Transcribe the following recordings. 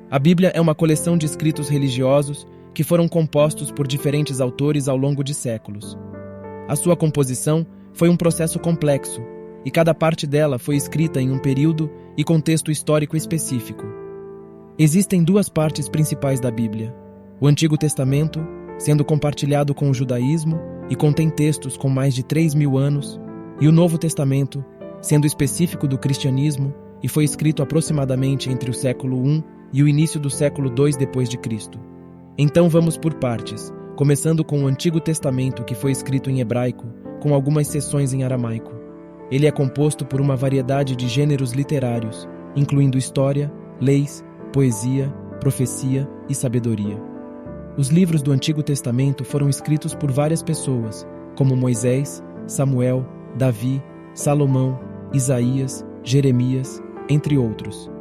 A Bíblia é uma coleção de escritos religiosos que foram compostos por diferentes autores ao longo de séculos. A sua composição foi um processo complexo, e cada parte dela foi escrita em um período e contexto histórico específico. Existem duas partes principais da Bíblia: o Antigo Testamento, sendo compartilhado com o judaísmo e contém textos com mais de 3.000 anos, e o Novo Testamento, sendo específico do cristianismo e foi escrito aproximadamente entre o século I e o início do século II depois de Cristo. Então vamos por partes, começando com o Antigo Testamento, que foi escrito em hebraico, com algumas seções em aramaico. Ele é composto por uma variedade de gêneros literários, incluindo história, leis, poesia, profecia e sabedoria. Os livros do Antigo Testamento foram escritos por várias pessoas, como Moisés, Samuel, Davi, Salomão, Isaías, Jeremias, entre outros.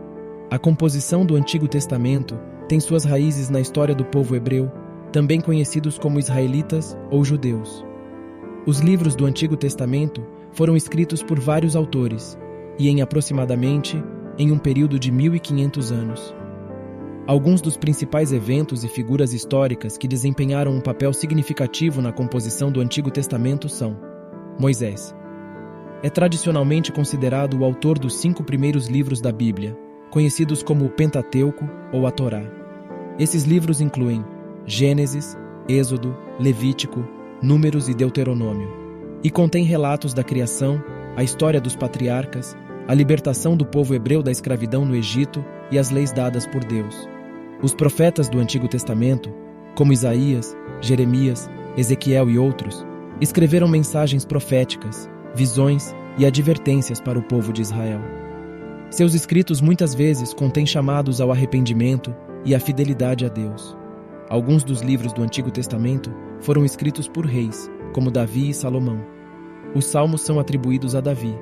A composição do Antigo Testamento tem suas raízes na história do povo hebreu, também conhecidos como israelitas ou judeus. Os livros do Antigo Testamento foram escritos por vários autores, e aproximadamente em um período de 1.500 anos. Alguns dos principais eventos e figuras históricas que desempenharam um papel significativo na composição do Antigo Testamento são: Moisés. É tradicionalmente considerado o autor dos 5 primeiros livros da Bíblia, conhecidos como o Pentateuco ou a Torá. Esses livros incluem Gênesis, Êxodo, Levítico, Números e Deuteronômio, e contém relatos da criação, a história dos patriarcas, a libertação do povo hebreu da escravidão no Egito e as leis dadas por Deus. Os profetas do Antigo Testamento, como Isaías, Jeremias, Ezequiel e outros, escreveram mensagens proféticas, visões e advertências para o povo de Israel. Seus escritos muitas vezes contêm chamados ao arrependimento e à fidelidade a Deus. Alguns dos livros do Antigo Testamento foram escritos por reis, como Davi e Salomão. Os Salmos são atribuídos a Davi,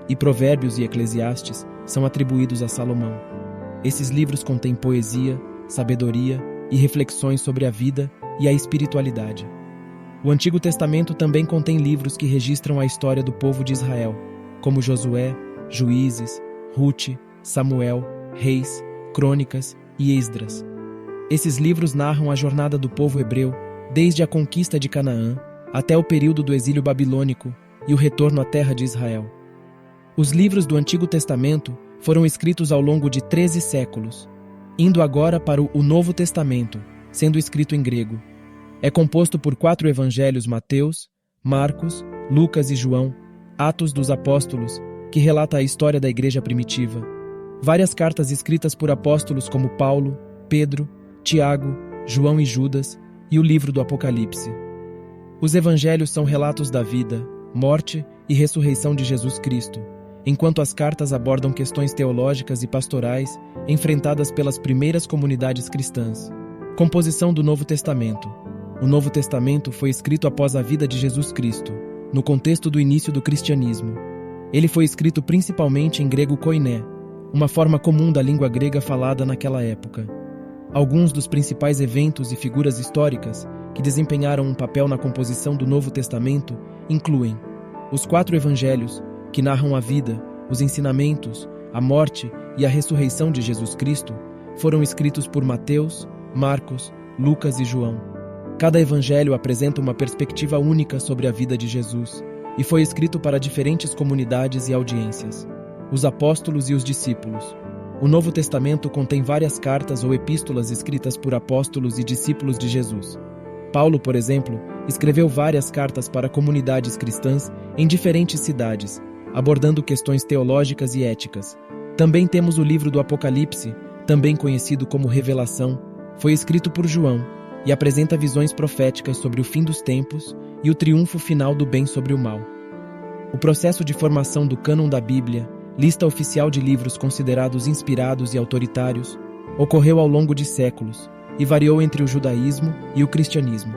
e Provérbios e Eclesiastes são atribuídos a Salomão. Esses livros contêm poesia, sabedoria e reflexões sobre a vida e a espiritualidade. O Antigo Testamento também contém livros que registram a história do povo de Israel, como Josué, Juízes, Rute, Samuel, Reis, Crônicas e Esdras. Esses livros narram a jornada do povo hebreu desde a conquista de Canaã até o período do exílio babilônico e o retorno à terra de Israel. Os livros do Antigo Testamento foram escritos ao longo de 13 séculos, indo agora para o Novo Testamento, sendo escrito em grego. É composto por 4 evangelhos: Mateus, Marcos, Lucas e João, Atos dos Apóstolos, que relata a história da igreja primitiva, várias cartas escritas por apóstolos como Paulo, Pedro, Tiago, João e Judas, e o livro do Apocalipse. Os evangelhos são relatos da vida, morte e ressurreição de Jesus Cristo, enquanto as cartas abordam questões teológicas e pastorais enfrentadas pelas primeiras comunidades cristãs. Composição do Novo Testamento. O Novo Testamento foi escrito após a vida de Jesus Cristo, no contexto do início do cristianismo. Ele foi escrito principalmente em grego koiné, uma forma comum da língua grega falada naquela época. Alguns dos principais eventos e figuras históricas que desempenharam um papel na composição do Novo Testamento incluem os 4 evangelhos, que narram a vida, os ensinamentos, a morte e a ressurreição de Jesus Cristo, foram escritos por Mateus, Marcos, Lucas e João. Cada evangelho apresenta uma perspectiva única sobre a vida de Jesus e foi escrito para diferentes comunidades e audiências: os apóstolos e os discípulos. O Novo Testamento contém várias cartas ou epístolas escritas por apóstolos e discípulos de Jesus. Paulo, por exemplo, escreveu várias cartas para comunidades cristãs em diferentes cidades, abordando questões teológicas e éticas. Também temos o livro do Apocalipse, também conhecido como Revelação, foi escrito por João e apresenta visões proféticas sobre o fim dos tempos e o triunfo final do bem sobre o mal. O processo de formação do cânon da Bíblia, lista oficial de livros considerados inspirados e autoritários, ocorreu ao longo de séculos e variou entre o judaísmo e o cristianismo.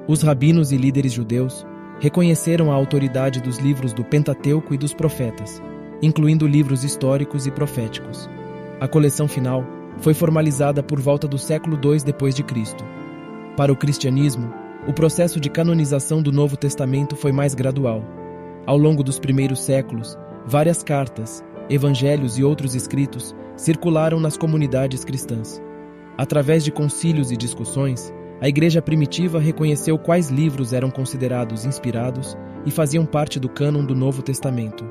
Os rabinos e líderes judeus reconheceram a autoridade dos livros do Pentateuco e dos profetas, incluindo livros históricos e proféticos. A coleção final foi formalizada por volta do século II depois de Cristo. Para o cristianismo, o processo de canonização do Novo Testamento foi mais gradual. Ao longo dos primeiros séculos, várias cartas, evangelhos e outros escritos circularam nas comunidades cristãs. Através de concílios e discussões, a Igreja primitiva reconheceu quais livros eram considerados inspirados e faziam parte do cânon do Novo Testamento,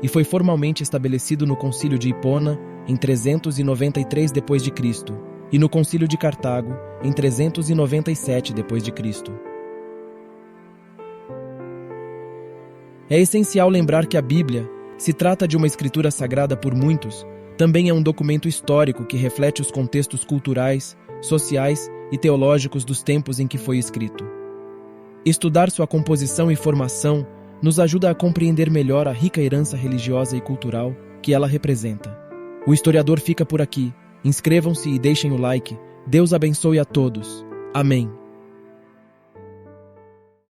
e foi formalmente estabelecido no Concílio de Hipona, em 393 d.C., e no Concílio de Cartago, em 397 d.C. É essencial lembrar que a Bíblia, se trata de uma escritura sagrada por muitos, também é um documento histórico que reflete os contextos culturais, sociais e teológicos dos tempos em que foi escrito. Estudar sua composição e formação nos ajuda a compreender melhor a rica herança religiosa e cultural que ela representa. O historiador fica por aqui. Inscrevam-se e deixem o like. Deus abençoe a todos. Amém.